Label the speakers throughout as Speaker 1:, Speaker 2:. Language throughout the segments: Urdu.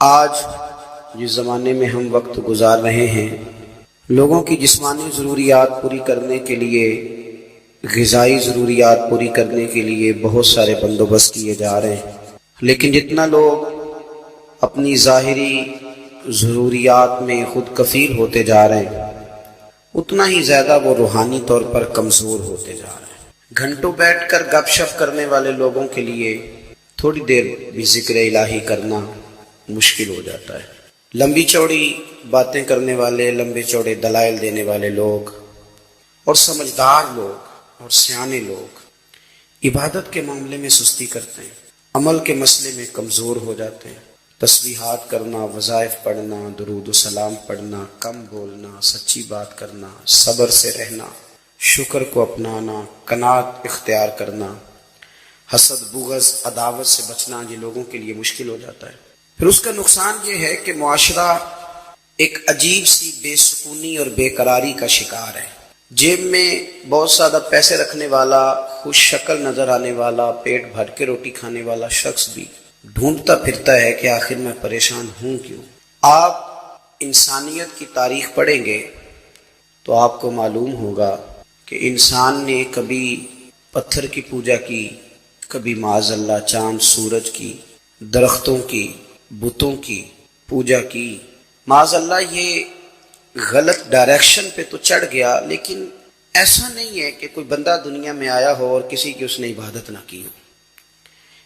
Speaker 1: آج جس زمانے میں ہم وقت گزار رہے ہیں، لوگوں کی جسمانی ضروریات پوری کرنے کے لیے، غذائی ضروریات پوری کرنے کے لیے بہت سارے بندوبست کیے جا رہے ہیں، لیکن جتنا لوگ اپنی ظاہری ضروریات میں خود کفیل ہوتے جا رہے ہیں، اتنا ہی زیادہ وہ روحانی طور پر کمزور ہوتے جا رہے ہیں۔ گھنٹوں بیٹھ کر گپ شپ کرنے والے لوگوں کے لیے تھوڑی دیر بھی ذکر الہی کرنا مشکل ہو جاتا ہے۔ لمبی چوڑی باتیں کرنے والے، لمبے چوڑے دلائل دینے والے لوگ اور سمجھدار لوگ اور سیانے لوگ عبادت کے معاملے میں سستی کرتے ہیں، عمل کے مسئلے میں کمزور ہو جاتے ہیں۔ تسبیحات کرنا، وظائف پڑھنا، درود و سلام پڑھنا، کم بولنا، سچی بات کرنا، صبر سے رہنا، شکر کو اپنانا، قناعت اختیار کرنا، حسد، بغض، عداوت سے بچنا، یہ لوگوں کے لیے مشکل ہو جاتا ہے۔ پھر اس کا نقصان یہ ہے کہ معاشرہ ایک عجیب سی بے سکونی اور بے قراری کا شکار ہے۔ جیب میں بہت زیادہ پیسے رکھنے والا، خوش شکل نظر آنے والا، پیٹ بھر کے روٹی کھانے والا شخص بھی ڈھونڈتا پھرتا ہے کہ آخر میں پریشان ہوں کیوں۔ آپ انسانیت کی تاریخ پڑھیں گے تو آپ کو معلوم ہوگا کہ انسان نے کبھی پتھر کی پوجا کی، کبھی معاذ اللہ چاند سورج کی، درختوں کی، بتوں کی پوجا کی۔ معاذ اللہ یہ غلط ڈائریکشن پہ تو چڑھ گیا، لیکن ایسا نہیں ہے کہ کوئی بندہ دنیا میں آیا ہو اور کسی کی اس نے عبادت نہ کی ہو۔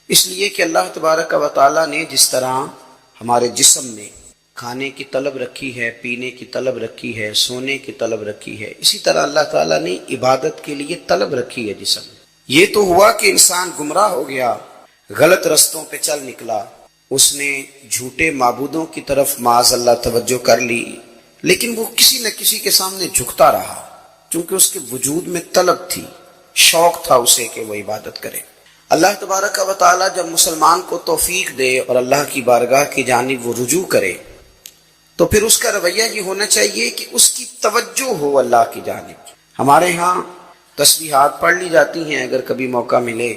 Speaker 1: اس لیے کہ اللہ تبارک و تعالیٰ نے جس طرح ہمارے جسم میں کھانے کی طلب رکھی ہے، پینے کی طلب رکھی ہے، سونے کی طلب رکھی ہے، اسی طرح اللہ تعالیٰ نے عبادت کے لیے طلب رکھی ہے جسم میں۔ یہ تو ہوا کہ انسان گمراہ ہو گیا، غلط رستوں پہ چل نکلا، اس نے جھوٹے معبودوں کی طرف معاذ اللہ توجہ کر لی، لیکن وہ کسی نہ کسی کے سامنے جھکتا رہا، چونکہ اس کے وجود میں طلب تھی، شوق تھا اسے کہ وہ عبادت کرے۔ اللہ تبارک و تعالیٰ جب مسلمان کو توفیق دے اور اللہ کی بارگاہ کی جانب وہ رجوع کرے تو پھر اس کا رویہ یہ ہونا چاہیے کہ اس کی توجہ ہو اللہ کی جانب۔ ہمارے ہاں تسبیحات پڑھ لی جاتی ہیں اگر کبھی موقع ملے،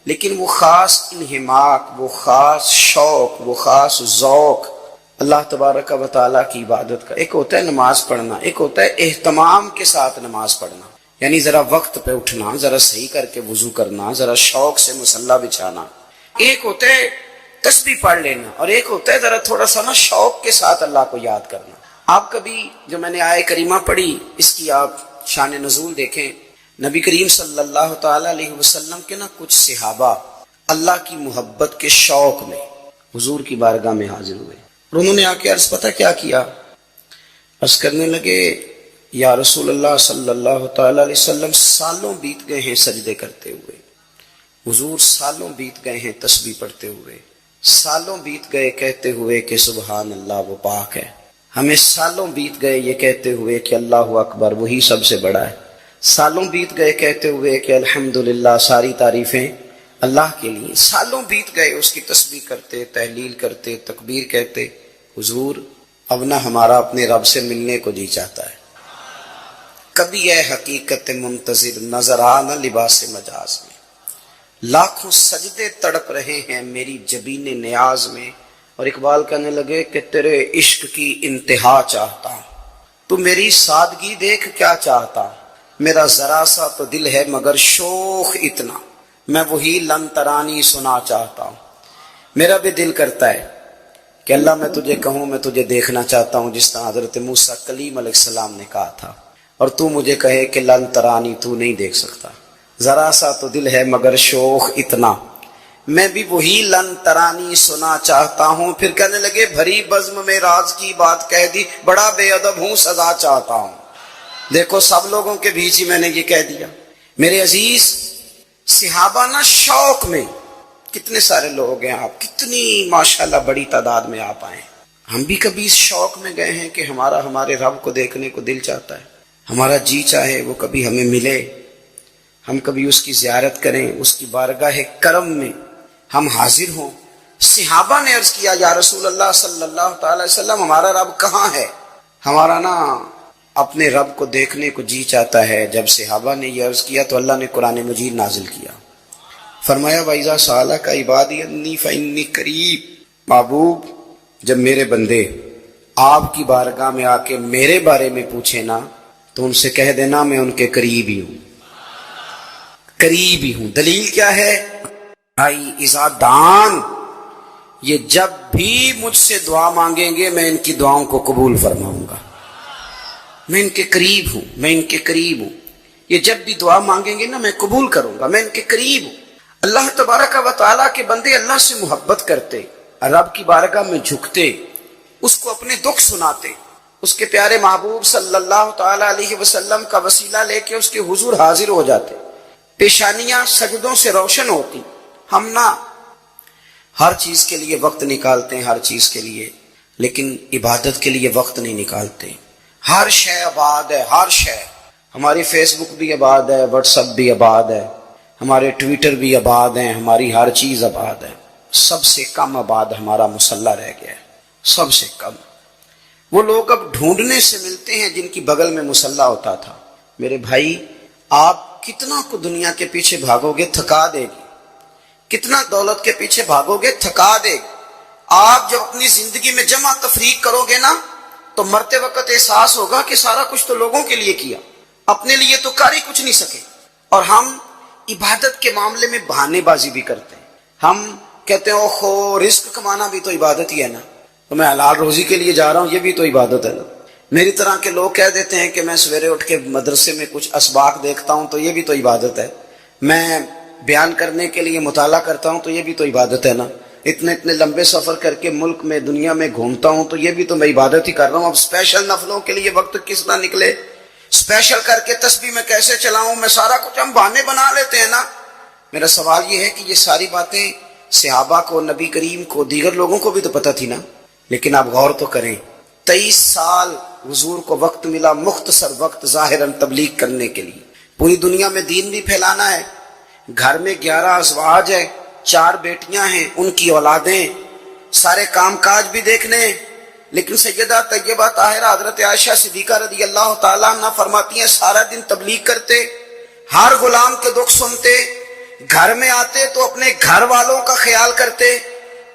Speaker 1: لیکن وہ خاص انہماک، وہ خاص شوق، وہ خاص ذوق اللہ تبارک و تعالیٰ کی عبادت کا۔ ایک ہوتا ہے نماز پڑھنا، ایک ہوتا ہے اہتمام کے ساتھ نماز پڑھنا، یعنی ذرا وقت پہ اٹھنا، ذرا صحیح کر کے وضو کرنا، ذرا شوق سے مصلی بچھانا۔ ایک ہوتا ہے تسبیح پڑھ لینا، اور ایک ہوتا ہے ذرا تھوڑا سا نا شوق کے ساتھ اللہ کو یاد کرنا۔ آپ کبھی جو میں نے آیہ کریمہ پڑھی، اس کی آپ شان نزول دیکھیں۔ نبی کریم صلی اللہ تعالی علیہ وسلم کے نا کچھ صحابہ اللہ کی محبت کے شوق میں حضور کی بارگاہ میں حاضر ہوئے، اور انہوں نے آ کے عرض پتہ کیا کیا؟ عرض کرنے لگے، یا رسول اللہ صلی اللہ تعالی علیہ وسلم، سالوں بیت گئے ہیں سجدے کرتے ہوئے، حضور سالوں بیت گئے ہیں تسبیح پڑھتے ہوئے، سالوں بیت گئے کہتے ہوئے کہ سبحان اللہ وہ پاک ہے، ہمیں سالوں بیت گئے یہ کہتے ہوئے کہ اللہ اکبر وہی سب سے بڑا ہے، سالوں بیت گئے کہتے ہوئے کہ الحمدللہ ساری تعریفیں اللہ کے لیے، سالوں بیت گئے اس کی تسبیح کرتے، تحلیل کرتے، تکبیر کہتے۔ حضور اب نہ ہمارا اپنے رب سے ملنے کو جی چاہتا ہے، کبھی اے حقیقت منتظر نظر آنا لباس مجاز میں، لاکھوں سجدے تڑپ رہے ہیں میری جبین نیاز میں۔ اور اقبال کہنے لگے کہ تیرے عشق کی انتہا چاہتا ہوں، تو میری سادگی دیکھ کیا چاہتا، میرا ذرا سا تو دل ہے مگر شوق اتنا، میں وہی لن ترانی سنا چاہتا ہوں۔ میرا بھی دل کرتا ہے کہ اللہ میں تجھے کہوں، میں تجھے دیکھنا چاہتا ہوں، جس طرح حضرت موسیٰ کلیم علیہ السلام نے کہا تھا، اور تو مجھے کہے کہ لن ترانی، تو نہیں دیکھ سکتا، ذرا سا تو دل ہے مگر شوق اتنا، میں بھی وہی لن ترانی سنا چاہتا ہوں۔ پھر کہنے لگے بھری بزم میں راز کی بات کہہ دی، بڑا بے ادب ہوں سزا چاہتا ہوں۔ دیکھو سب لوگوں کے بیچ ہی میں نے یہ کہہ دیا۔ میرے عزیز صحابہ نا شوق میں، کتنے سارے لوگ ہیں آپ، کتنی ماشاءاللہ بڑی تعداد میں آپ آئے، ہم بھی کبھی اس شوق میں گئے ہیں کہ ہمارے رب کو دیکھنے کو دل چاہتا ہے، ہمارا جی چاہے وہ کبھی ہمیں ملے، ہم کبھی اس کی زیارت کریں، اس کی بارگاہ کرم میں ہم حاضر ہوں۔ صحابہ نے عرض کیا یا رسول اللہ صلی اللہ تعالی علیہ وسلم، ہمارا رب کہاں ہے؟ ہمارا نا اپنے رب کو دیکھنے کو جی چاہتا ہے۔ جب صحابہ نے یہ عرض کیا تو اللہ نے قرآن مجید نازل کیا، فرمایا وَإِذَا سَأَلَكَ عِبَادِي عَنِّي فَإِنِّي قَرِيبٌ، محبوب جب میرے بندے آپ کی بارگاہ میں آ کے میرے بارے میں پوچھے نا تو ان سے کہہ دینا میں ان کے قریب ہی ہوں، قریب ہی ہوں۔ دلیل کیا ہے؟ بھائی عزادان یہ جب بھی مجھ سے دعا مانگیں گے میں ان کی دعاؤں کو قبول فرماؤں گا، میں ان کے قریب ہوں، میں ان کے قریب ہوں۔ یہ جب بھی دعا مانگیں گے نا میں قبول کروں گا، میں ان کے قریب ہوں۔ اللہ تبارک و تعالیٰ کے بندے اللہ سے محبت کرتے، رب کی بارگاہ میں جھکتے، اس کو اپنے دکھ سناتے، اس کے پیارے محبوب صلی اللہ تعالی علیہ وسلم کا وسیلہ لے کے اس کے حضور حاضر ہو جاتے، پیشانیاں سجدوں سے روشن ہوتی۔ ہم نہ ہر چیز کے لیے وقت نکالتے ہیں، ہر چیز کے لیے، لیکن عبادت کے لیے وقت نہیں نکالتے۔ ہر شے آباد ہے، ہر شے، ہماری فیس بک بھی آباد ہے، واٹس ایپ بھی آباد ہے، ہمارے ٹویٹر بھی آباد ہیں، ہماری ہر چیز آباد ہے۔ سب سے کم آباد ہمارا مصلی رہ گیا ہے، سب سے کم۔ وہ لوگ اب ڈھونڈنے سے ملتے ہیں جن کی بغل میں مصلی ہوتا تھا۔ میرے بھائی آپ کتنا کو دنیا کے پیچھے بھاگو گے تھکا دے گی، کتنا دولت کے پیچھے بھاگو گے تھکا دے گی۔ آپ جب اپنی زندگی میں جمع تفریق کرو گے نا تو مرتے وقت احساس ہوگا کہ سارا کچھ تو لوگوں کے لیے کیا، اپنے لیے تو کر ہی کچھ نہیں سکے۔ اور ہم عبادت کے معاملے میں بہانے بازی بھی کرتے ہیں۔ ہم کہتے ہیں اوہو رزق کمانا بھی تو عبادت ہی ہے نا، تو میں حلال روزی کے لیے جا رہا ہوں، یہ بھی تو عبادت ہے نا۔ میری طرح کے لوگ کہہ دیتے ہیں کہ میں سویرے اٹھ کے مدرسے میں کچھ اسباق دیکھتا ہوں تو یہ بھی تو عبادت ہے، میں بیان کرنے کے لیے مطالعہ کرتا ہوں تو یہ بھی تو عبادت ہے نا، اتنے لمبے سفر کر کے ملک میں دنیا میں گھومتا ہوں تو یہ بھی تو میں عبادت ہی کر رہا ہوں۔ اب اسپیشل نفلوں کے لیے وقت کس طرح نکلے، اسپیشل کر کے تسبیح میں کیسے چلاؤں، میں سارا کچھ ہم بہانے بنا لیتے ہیں نا۔ میرا سوال یہ ہے کہ یہ ساری باتیں صحابہ کو، نبی کریم کو، دیگر لوگوں کو بھی تو پتہ تھی نا، لیکن آپ غور تو کریں 23 سال حضور کو وقت ملا، مختصر وقت ظاہراً تبلیغ کرنے کے لیے، پوری دنیا میں دین بھی پھیلانا ہے۔ گھر میں 11 ازواج ہے، 4 بیٹیاں ہیں، ان کی اولادیں، سارے کام کاج بھی دیکھنے ہیں۔ لیکن سیدہ طیبہ طاہرہ حضرت عائشہ صدیقہ رضی اللہ تعالیٰ عنہ فرماتی ہیں سارا دن تبلیغ کرتے، ہر غلام کے دکھ سنتے، گھر میں آتے تو اپنے گھر والوں کا خیال کرتے،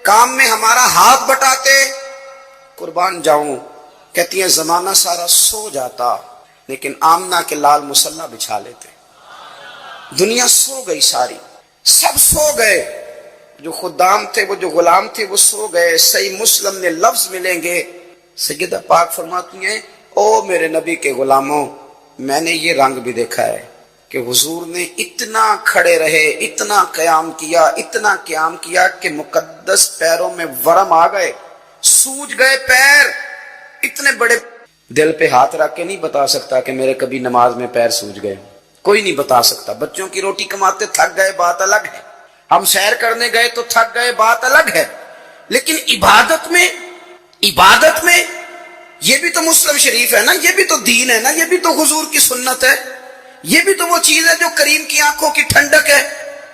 Speaker 1: کام میں ہمارا ہاتھ بٹاتے۔ قربان جاؤں، کہتی ہیں زمانہ سارا سو جاتا لیکن آمنہ کے لال مصلی بچھا لیتے۔ دنیا سو گئی، ساری سب سو گئے، جو خدام تھے، وہ جو غلام تھے وہ سو گئے۔ صحیح مسلم میں لفظ ملیں گے، سیدہ پاک فرماتی ہیں او میرے نبی کے غلاموں، میں نے یہ رنگ بھی دیکھا ہے کہ حضور نے اتنا کھڑے رہے، اتنا قیام کیا، اتنا قیام کیا کہ مقدس پیروں میں ورم آ گئے، سوج گئے پیر اتنے بڑے۔ دل پہ ہاتھ رکھ کے نہیں بتا سکتا کہ میرے کبھی نماز میں پیر سوج گئے، کوئی نہیں بتا سکتا۔ بچوں کی روٹی کماتے تھک گئے بات الگ ہے، ہم سیر کرنے گئے تو تھک گئے بات الگ ہے، لیکن عبادت میں یہ بھی تو مسلم شریف ہے نا، یہ بھی تو دین ہے نا، یہ بھی تو حضور کی سنت ہے، یہ بھی تو وہ چیز ہے جو کریم کی آنکھوں کی ٹھنڈک ہے۔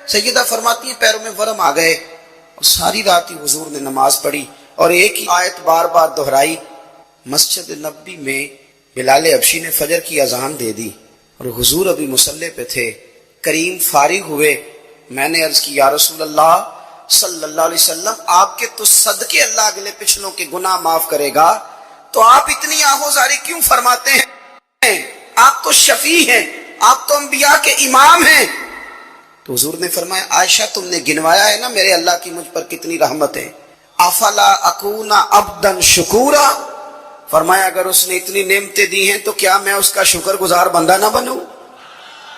Speaker 1: سیدہ فرماتی ہیں پیروں میں ورم آ گئے، اور ساری رات ہی حضور نے نماز پڑھی اور ایک ہی آیت بار بار دہرائی۔ مسجد نبوی میں بلال حبشی نے فجر کی اذان دے دی اور حضور ابھی مصلی پہ تھے، کریم فارغ ہوئے۔ میں نے عرض کی یا رسول اللہ صلی اللہ علیہ وسلم، آپ کے تو صدقے اللہ اگلے پچھلوں کے گناہ معاف کرے گا، تو آپ اتنی آہوزاری کیوں فرماتے ہیں؟ آپ تو شفیع ہیں، آپ تو انبیاء کے امام ہیں۔ تو حضور نے فرمایا عائشہ تم نے گنوایا ہے نا میرے اللہ کی مجھ پر کتنی رحمت ہے، افلا اکون عبدا شکورا، فرمایا اگر اس نے اتنی نعمتیں دی ہیں تو کیا میں اس کا شکر گزار بندہ نہ بنوں،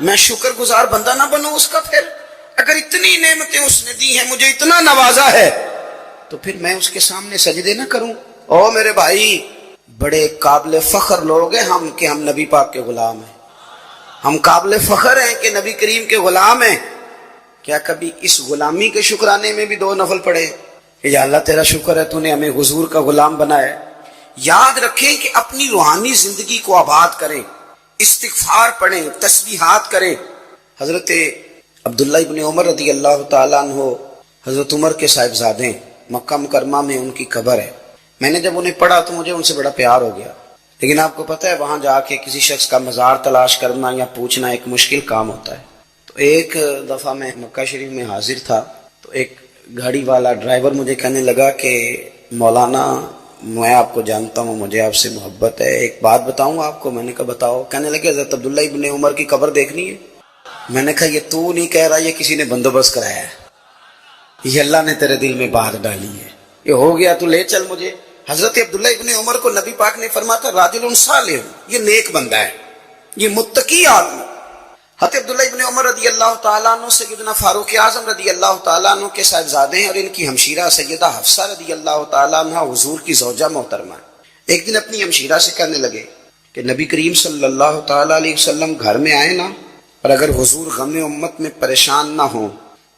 Speaker 1: میں شکر گزار بندہ نہ بنوں اس کا؟ پھر اگر اتنی نعمتیں اس نے دی ہیں، مجھے اتنا نوازا ہے، تو پھر میں اس کے سامنے سجدے نہ کروں؟ او میرے بھائی، بڑے قابل فخر لوگ ہیں ہم کہ ہم نبی پاک کے غلام ہیں، ہم قابل فخر ہیں کہ نبی کریم کے غلام ہیں۔ کیا کبھی اس غلامی کے شکرانے میں بھی 2 نفل پڑھے کہ یا اللہ تیرا شکر ہے تو نے ہمیں حضور کا غلام بنایا؟ یاد رکھیں کہ اپنی روحانی زندگی کو آباد کریں، استغفار پڑھیں، تسبیحات کریں۔ حضرت عبداللہ ابن عمر رضی اللہ تعالیٰ عنہ حضرت عمر کے صاحبزادے، مکہ مکرمہ میں ان کی قبر ہے۔ میں نے جب انہیں پڑھا تو مجھے ان سے بڑا پیار ہو گیا، لیکن آپ کو پتہ ہے وہاں جا کے کسی شخص کا مزار تلاش کرنا یا پوچھنا ایک مشکل کام ہوتا ہے۔ تو ایک دفعہ میں مکہ شریف میں حاضر تھا تو ایک گاڑی والا ڈرائیور مجھے کہنے لگا کہ مولانا میں آپ کو جانتا ہوں، مجھے آپ سے محبت ہے، ایک بات بتاؤں آپ کو؟ میں نے کہا بتاؤ۔ کہنے لگے حضرت عبداللہ ابن عمر کی قبر دیکھنی ہے۔ میں نے کہا یہ تو نہیں کہہ رہا، یہ کسی نے بندوبست کرایا ہے، یہ اللہ نے تیرے دل میں بات ڈالی ہے، یہ ہو گیا تو لے چل مجھے۔ حضرت عبداللہ ابن عمر کو نبی پاک نے فرمایا تھا راجل صالح، یہ نیک بندہ ہے، یہ متقی آدمی۔ حضرت عبداللہ ابن عمر رضی اللہ تعالیٰ عنہ سیدنا فاروق اعظم رضی اللہ تعالیٰ عنہ کے صاحبزادے ہیں، اور ان کی ہمشیرہ سیدہ حفصہ رضی اللہ تعالیٰ عنہ حضور کی زوجہ محترمہ۔ ایک دن اپنی ہمشیرہ سے کہنے لگے کہ نبی کریم صلی اللہ تعالیٰ علیہ وسلم گھر میں آئے نا، اور اگر حضور غم امت میں پریشان نہ ہوں،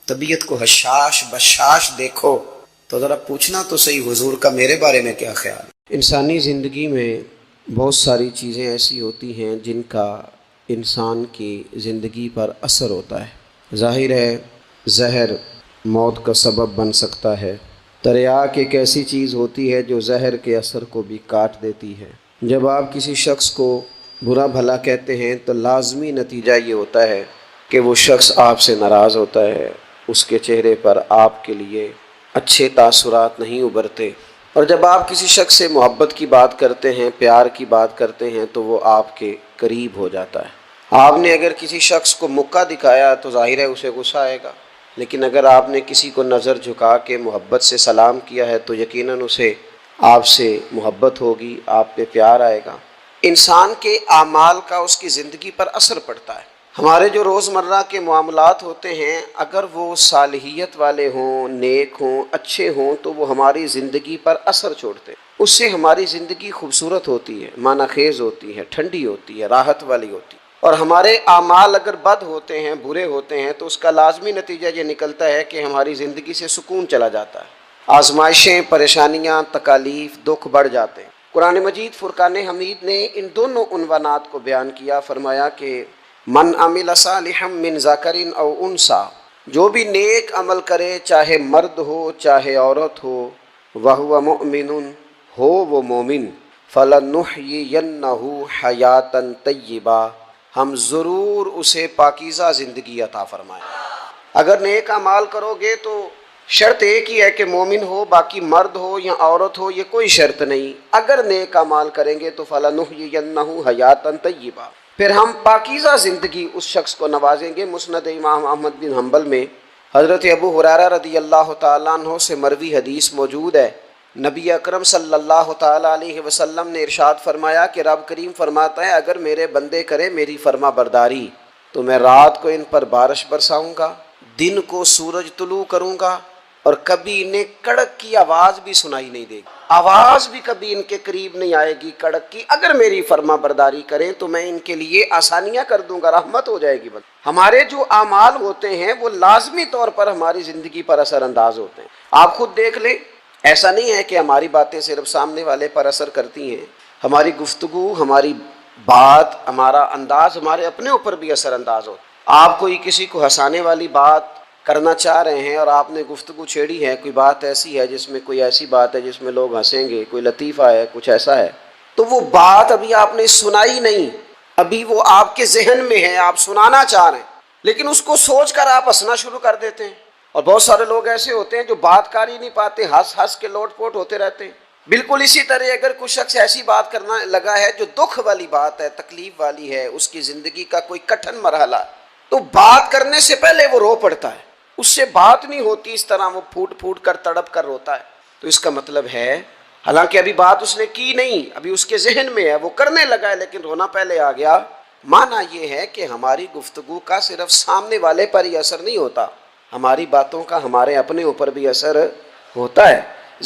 Speaker 1: طبیعت کو حشاش بشاش دیکھو، تو ذرا پوچھنا تو صحیح حضور کا میرے بارے میں کیا خیال۔ انسانی زندگی میں بہت ساری چیزیں ایسی ہوتی ہیں جن کا انسان کی زندگی پر اثر ہوتا ہے۔ ظاہر ہے زہر موت کا سبب بن سکتا ہے۔ تریاک ایک ایسی چیز ہوتی ہے جو زہر کے اثر کو بھی کاٹ دیتی ہے۔ جب آپ کسی شخص کو برا بھلا کہتے ہیں تو لازمی نتیجہ یہ ہوتا ہے کہ وہ شخص آپ سے ناراض ہوتا ہے، اس کے چہرے پر آپ کے لیے اچھے تاثرات نہیں ابھرتے۔ اور جب آپ کسی شخص سے محبت کی بات کرتے ہیں، پیار کی بات کرتے ہیں، تو وہ آپ کے قریب ہو جاتا ہے۔ آپ نے اگر کسی شخص کو مکہ دکھایا تو ظاہر ہے اسے غصہ آئے گا، لیکن اگر آپ نے کسی کو نظر جھکا کے محبت سے سلام کیا ہے تو یقیناً اسے آپ سے محبت ہوگی، آپ پہ پیار آئے گا۔ انسان کے اعمال کا اس کی زندگی پر اثر پڑتا ہے۔ ہمارے جو روزمرہ کے معاملات ہوتے ہیں، اگر وہ صالحیت والے ہوں، نیک ہوں، اچھے ہوں، تو وہ ہماری زندگی پر اثر چھوڑتے ہیں۔ اس سے ہماری زندگی خوبصورت ہوتی ہے، معنی خیز ہوتی ہے، ٹھنڈی ہوتی ہے، راحت والی ہوتی ہے۔ اور ہمارے اعمال اگر بد ہوتے ہیں، برے ہوتے ہیں، تو اس کا لازمی نتیجہ یہ نکلتا ہے کہ ہماری زندگی سے سکون چلا جاتا ہے، آزمائشیں، پریشانیاں، تکالیف، دکھ بڑھ جاتے ہیں۔ قرآن مجید فرقان حمید نے ان دونوں عنوانات کو بیان کیا، فرمایا کہ من عمل صالحا من ذکر او انثی، جو بھی نیک عمل کرے، چاہے مرد ہو چاہے عورت ہو، وہو مؤمن، ہو وہ مومن، فلنحیینہ حیاتا طیبہ، ہم ضرور اسے پاکیزہ زندگی عطا فرمائیں۔ اگر نیک اعمال کرو گے تو شرط ایک ہی ہے کہ مومن ہو، باقی مرد ہو یا عورت ہو یہ کوئی شرط نہیں۔ اگر نیک اعمال کریں گے تو فلنحیینہ حیاتا طیبہ، پھر ہم پاکیزہ زندگی اس شخص کو نوازیں گے۔ مسند امام احمد بن حنبل میں حضرت ابو ہریرہ رضی اللہ تعالیٰ عنہ سے مروی حدیث موجود ہے، نبی اکرم صلی اللہ تعالیٰ علیہ وسلم نے ارشاد فرمایا کہ رب کریم فرماتا ہے اگر میرے بندے کرے میری فرما برداری تو میں رات کو ان پر بارش برساؤں گا، دن کو سورج طلوع کروں گا، اور کبھی انہیں کڑک کی آواز بھی سنائی نہیں دے گی، آواز بھی کبھی ان کے قریب نہیں آئے گی کڑک کی۔ اگر میری فرما برداری کریں تو میں ان کے لیے آسانیاں کر دوں گا، رحمت ہو جائے گی۔ ہمارے جو اعمال ہوتے ہیں وہ لازمی طور پر ہماری زندگی پر اثر انداز ہوتے ہیں۔ آپ خود دیکھ لیں، ایسا نہیں ہے کہ ہماری باتیں صرف سامنے والے پر اثر کرتی ہیں، ہماری گفتگو، ہماری بات، ہمارا انداز ہمارے اپنے اوپر بھی اثر انداز ہوتا ہے۔ آپ کوئی کسی کو ہنسانے والی بات کرنا چاہ رہے ہیں اور آپ نے گفتگو چھیڑی ہے، کوئی بات ایسی ہے جس میں کوئی ایسی بات ہے جس میں لوگ ہنسیں گے، کوئی لطیفہ ہے، کچھ ایسا ہے، تو وہ بات ابھی آپ نے سنائی نہیں، ابھی وہ آپ کے ذہن میں ہے، آپ سنانا چاہ رہے ہیں، لیکن اس کو سوچ کر آپ ہنسنا شروع کر دیتے ہیں۔ اور بہت سارے لوگ ایسے ہوتے ہیں جو بات کر ہی نہیں پاتے، ہنس ہنس کے لوٹ پوٹ ہوتے رہتے ہیں۔ بالکل اسی طرح اگر کوئی شخص ایسی بات کرنا لگا ہے جو دکھ والی بات ہے، تکلیف والی ہے، اس کی زندگی کا کوئی کٹھن مرحلہ، تو بات کرنے سے پہلے وہ رو پڑتا ہے، اس سے بات نہیں ہوتی، اس طرح وہ پھوٹ پھوٹ کر تڑپ کر روتا ہے۔ تو اس کا مطلب ہے حالانکہ ابھی بات اس نے کی نہیں، ابھی اس کے ذہن میں ہے، وہ کرنے لگا ہے، لیکن رونا پہلے آ گیا۔ معنی یہ ہے کہ ہماری گفتگو کا صرف سامنے والے پر ہی اثر نہیں ہوتا، ہماری باتوں کا ہمارے اپنے اوپر بھی اثر ہوتا ہے۔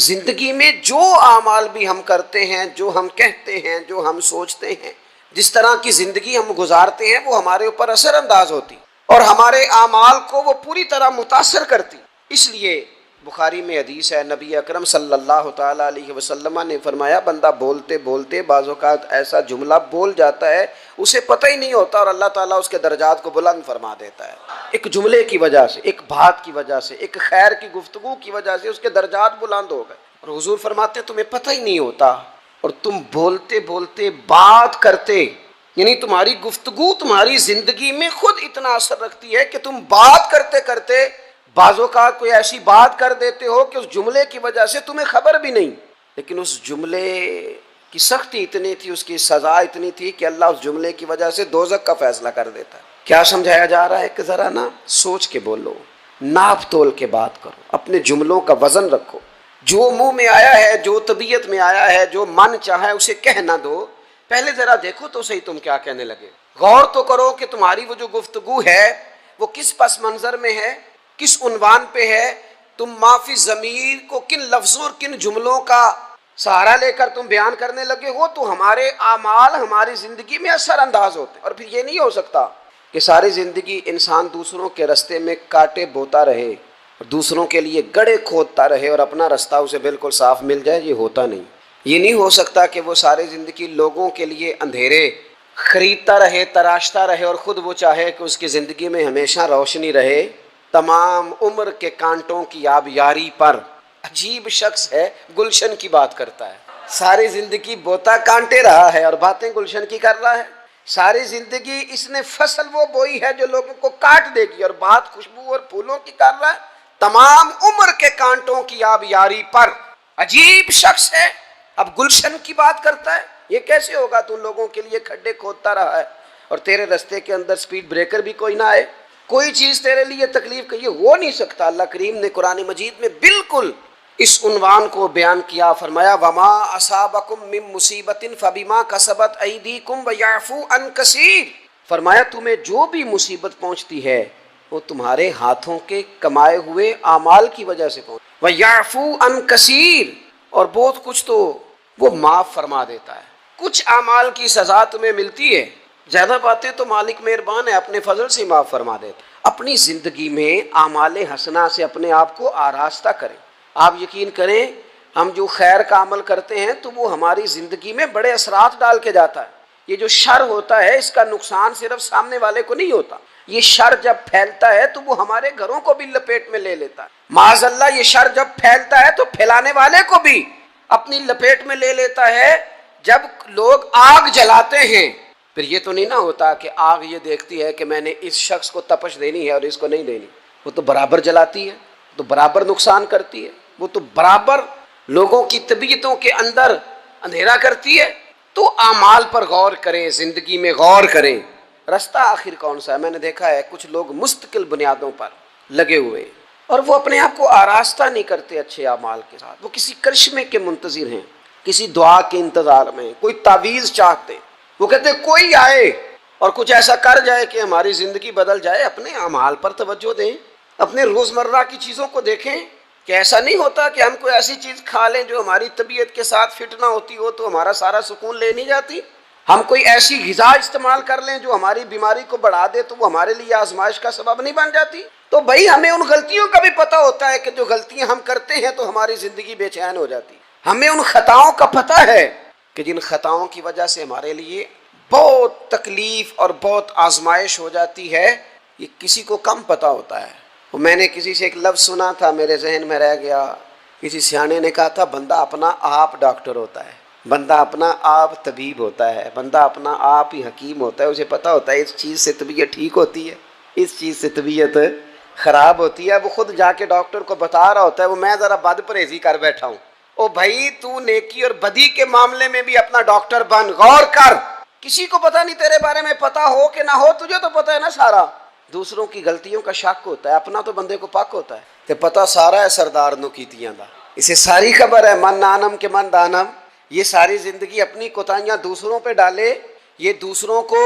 Speaker 1: زندگی میں جو اعمال بھی ہم کرتے ہیں، جو ہم کہتے ہیں، جو ہم سوچتے ہیں، جس طرح کی زندگی ہم گزارتے ہیں وہ ہمارے اوپر اثر انداز ہوتی اور ہمارے اعمال کو وہ پوری طرح متاثر کرتی۔ اس لیے بخاری میں حدیث ہے، نبی اکرم صلی اللہ تعالیٰ علیہ وسلم نے فرمایا بندہ بولتے بولتے بعض اوقات ایسا جملہ بول جاتا ہے اسے پتہ ہی نہیں ہوتا اور اللہ تعالیٰ اس کے درجات کو بلند فرما دیتا ہے۔ ایک جملے کی وجہ سے، ایک بات کی وجہ سے، ایک خیر کی گفتگو کی وجہ سے اس کے درجات بلند ہو گئے، اور حضور فرماتے ہیں تمہیں پتہ ہی نہیں ہوتا، اور تم بولتے بولتے بات کرتے، یعنی تمہاری گفتگو تمہاری زندگی میں خود اتنا اثر رکھتی ہے کہ تم بات کرتے کرتے بعض اوقات کوئی ایسی بات کر دیتے ہو کہ اس جملے کی وجہ سے تمہیں خبر بھی نہیں، لیکن اس جملے کی سختی اتنی تھی، اس کی سزا اتنی تھی کہ اللہ اس جملے کی وجہ سے دوزخ کا فیصلہ کر دیتا ہے۔ کیا سمجھایا جا رہا ہے کہ ذرا نا سوچ کے بولو، ناپ تول کے بات کرو، اپنے جملوں کا وزن رکھو۔ جو منہ میں آیا ہے، جو طبیعت میں آیا ہے، جو من چاہے اسے کہہ نہ دو، پہلے ذرا دیکھو تو صحیح تم کیا کہنے لگے۔ غور تو کرو کہ تمہاری وہ جو گفتگو ہے وہ کس پس منظر میں ہے، کس عنوان پہ ہے، تم معافی ضمیر کو کن لفظوں اور کن جملوں کا سہارا لے کر تم بیان کرنے لگے ہو، تو ہمارے اعمال ہماری زندگی میں اثر انداز ہوتے ہیں۔ اور پھر یہ نہیں ہو سکتا کہ ساری زندگی انسان دوسروں کے رستے میں کانٹے بوتا رہے اور دوسروں کے لیے گڑھے کھودتا رہے اور اپنا رستہ اسے بالکل صاف مل جائے۔ یہ ہوتا نہیں۔ یہ نہیں ہو سکتا کہ وہ ساری زندگی لوگوں کے لیے اندھیرے خریدتا رہے، تراشتا رہے، اور خود وہ چاہے کہ اس کی زندگی میں ہمیشہ روشنی رہے۔ تمام عمر کے کانٹوں کی آبیاری پر عجیب شخص ہے، گلشن کی بات کرتا ہے۔ ساری زندگی بوتا کانٹے رہا ہے اور باتیں گلشن کی کر رہا ہے۔ ساری زندگی اس نے فصل وہ بوئی ہے جو لوگوں کو کاٹ دے گی، اور بات خوشبو اور پھولوں کی کر رہا ہے۔ تمام عمر کے کانٹوں کی آبیاری پر عجیب شخص ہے، اب گلشن کی بات کرتا ہے۔ یہ کیسے ہوگا؟ تو لوگوں کے لیے کھڈے کھودتا رہا ہے اور تیرے رستے کے اندر سپیڈ بریکر بھی کوئی نہ آئے، کوئی چیز تیرے لیے تکلیف کا، یہ ہو نہیں سکتا۔ اللہ کریم نے قرآن مجید میں بالکل اس عنوان کو بیان کیا، فرمایا وما اصابکم من مصیبت فبما کسبت ایدیکم ویعفو عن کثیر، فرمایا تمہیں جو بھی مصیبت پہنچتی ہے وہ تمہارے ہاتھوں کے کمائے ہوئے اعمال کی وجہ سے پہنچتی، ویعفو عن کثیر، اور بہت کچھ تو وہ معاف فرما دیتا ہے۔ کچھ اعمال کی سزا تمہیں ملتی ہے، زیادہ باتیں تو مالک مہربان ہے، اپنے فضل سے معاف فرما دیتا ہے۔ اپنی زندگی میں اعمال حسنہ سے اپنے آپ کو آراستہ کریں۔ آپ یقین کریں، ہم جو خیر کا عمل کرتے ہیں تو وہ ہماری زندگی میں بڑے اثرات ڈال کے جاتا ہے۔ یہ جو شر ہوتا ہے اس کا نقصان صرف سامنے والے کو نہیں ہوتا، یہ شر جب پھیلتا ہے تو وہ ہمارے گھروں کو بھی لپیٹ میں لے لیتا ہے۔ معاذ اللہ، یہ شر جب پھیلتا ہے تو پھیلانے والے کو بھی اپنی لپیٹ میں لے لیتا ہے۔ جب لوگ آگ جلاتے ہیں، پھر یہ تو نہیں نہ ہوتا کہ آگ یہ دیکھتی ہے کہ میں نے اس شخص کو تپش دینی ہے اور اس کو نہیں دینی، وہ تو برابر جلاتی ہے، تو برابر نقصان کرتی ہے، وہ تو برابر لوگوں کی طبیعتوں کے اندر اندھیرا کرتی ہے۔ تو اعمال پر غور کریں، زندگی میں غور کریں، رستہ آخر کون سا ہے۔ میں نے دیکھا ہے کچھ لوگ مستقل بنیادوں پر لگے ہوئے اور وہ اپنے آپ کو آراستہ نہیں کرتے اچھے اعمال کے ساتھ، وہ کسی کرشمے کے منتظر ہیں، کسی دعا کے انتظار میں، کوئی تعویذ چاہتے، وہ کہتے کوئی آئے اور کچھ ایسا کر جائے کہ ہماری زندگی بدل جائے۔ اپنے اعمال پر توجہ دیں، اپنے روزمرہ کی چیزوں کو دیکھیں کہ ایسا نہیں ہوتا کہ ہم کوئی ایسی چیز کھا لیں جو ہماری طبیعت کے ساتھ فٹ نہ ہوتی ہو تو ہمارا سارا سکون لے نہیں جاتی، ہم کوئی ایسی غذا استعمال کر لیں جو ہماری بیماری کو بڑھا دے تو وہ ہمارے لیے آزمائش کا سبب نہیں بن جاتی۔ تو بھائی ہمیں ان غلطیوں کا بھی پتہ ہوتا ہے کہ جو غلطیاں ہم کرتے ہیں تو ہماری زندگی بے چین ہو جاتی، ہمیں ان خطاؤں کا پتہ ہے کہ جن خطاؤں کی وجہ سے ہمارے لیے بہت تکلیف اور بہت آزمائش ہو جاتی ہے، یہ کسی کو کم پتہ ہوتا ہے۔ میں نے کسی سے ایک لفظ سنا تھا، میرے ذہن میں رہ گیا، کسی سیانے نے کہا تھا بندہ اپنا آپ ڈاکٹر ہوتا ہے، بندہ اپنا آپ طبیب ہوتا ہے، بندہ اپنا آپ ہی حکیم ہوتا ہے، اسے پتہ ہوتا ہے اس چیز سے طبیعت ٹھیک ہوتی ہے، اس چیز سے طبیعت خراب ہوتی ہے، وہ خود جا کے ڈاکٹر کو بتا رہا ہوتا ہے وہ میں ذرا بد پرہیزی کر بیٹھا ہوں۔ او بھائی تو نیکی اور بدی کے معاملے میں بھی اپنا ڈاکٹر بن، غور کر، کسی کو پتہ نہیں تیرے بارے میں پتہ ہو کہ نہ ہو، تجھے تو پتہ ہے نا سارا۔ دوسروں کی غلطیوں کا شک ہوتا ہے، اپنا تو بندے کو پاک ہوتا ہے، تے پتہ سارا ہے سردار نو کیتیاں دا، اسے ساری خبر ہے من نانم کے من دانم۔ یہ ساری زندگی اپنی کوتاہیاں دوسروں پہ ڈالے، یہ دوسروں کو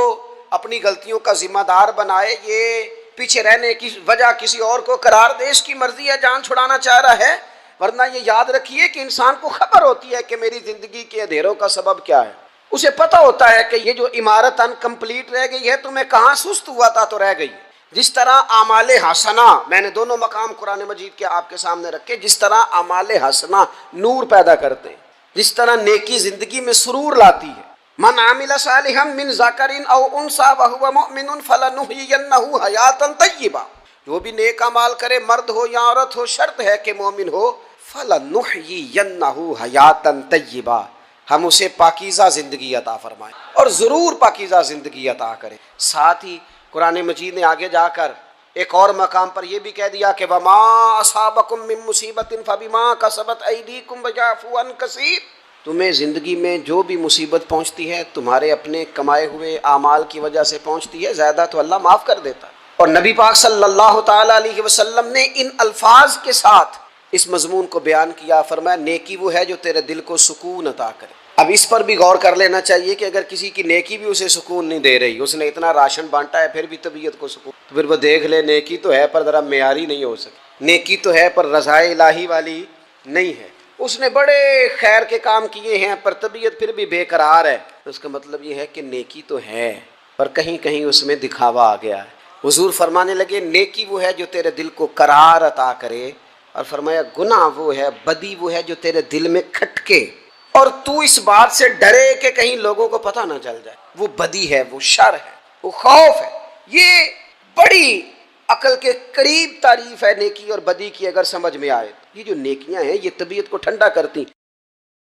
Speaker 1: اپنی غلطیوں کا ذمہ دار بنائے، یہ پیچھے رہنے کی وجہ کسی اور کو قرار دے، اس کی مرضی ہے، جان چھڑانا چاہ رہا ہے۔ ورنہ یہ یاد رکھیے کہ انسان کو خبر ہوتی ہے کہ میری زندگی کے اندھیروں کا سبب کیا ہے، اسے پتہ ہوتا ہے کہ یہ جو عمارت انکمپلیٹ رہ گئی ہے تو میں کہاں سست ہوا تھا تو رہ گئی۔ جس طرح اعمال حسنہ، میں نے دونوں مقام قرآن مجید کے آپ کے سامنے رکھے، جس طرح اعمال حسنہ نور پیدا کرتے ہیں، جس طرح نیکی زندگی میں سرور لاتی ہے۔ من عمل صالحا من ذکر او انثى وهو مؤمن فلنحيينه حیاتا طیبہ، جو بھی نیک اعمال کرے مرد ہو یا عورت ہو، شرط ہے کہ مومن ہو، فلنحيينه حیاتا طیبہ، ہم اسے پاکیزہ زندگی عطا فرمائیں اور ضرور پاکیزہ زندگی عطا کریں۔ ساتھ ہی قرآن مجید نے آگے جا کر ایک اور مقام پر یہ بھی کہہ دیا کہ وما اصابکم من مصیبت فبما کسبت ایدیکم ویعفو عن کثیر، تمہیں زندگی میں جو بھی مصیبت پہنچتی ہے تمہارے اپنے کمائے ہوئے اعمال کی وجہ سے پہنچتی ہے، زیادہ تو اللہ معاف کر دیتا ہے۔ اور نبی پاک صلی اللہ تعالی علیہ وسلم نے ان الفاظ کے ساتھ اس مضمون کو بیان کیا، فرمایا نیکی وہ ہے جو تیرے دل کو سکون عطا کرے۔ اب اس پر بھی غور کر لینا چاہیے کہ اگر کسی کی نیکی بھی اسے سکون نہیں دے رہی، اس نے اتنا راشن بانٹا ہے پھر بھی طبیعت کو سکون، تو پھر وہ دیکھ لے نیکی تو ہے پر ذرا معیاری نہیں ہو سکی، نیکی تو ہے پر رضائے الہی والی نہیں ہے، اس نے بڑے خیر کے کام کیے ہیں پر طبیعت پھر بھی بے قرار ہے، اس کا مطلب یہ ہے کہ نیکی تو ہے پر کہیں کہیں اس میں دکھاوا آ گیا ہے۔ حضور فرمانے لگے نیکی وہ ہے جو تیرے دل کو قرار عطا کرے، اور فرمایا گناہ وہ ہے، بدی وہ ہے جو تیرے دل میں کھٹکے اور تو اس بات سے ڈرے کہ کہیں لوگوں کو پتہ نہ چل جائے، وہ بدی ہے، وہ شر ہے، وہ خوف ہے۔ یہ بڑی عقل کے قریب تعریف ہے نیکی اور بدی کی، اگر سمجھ میں آئے۔ یہ جو نیکیاں ہیں یہ طبیعت کو ٹھنڈا کرتی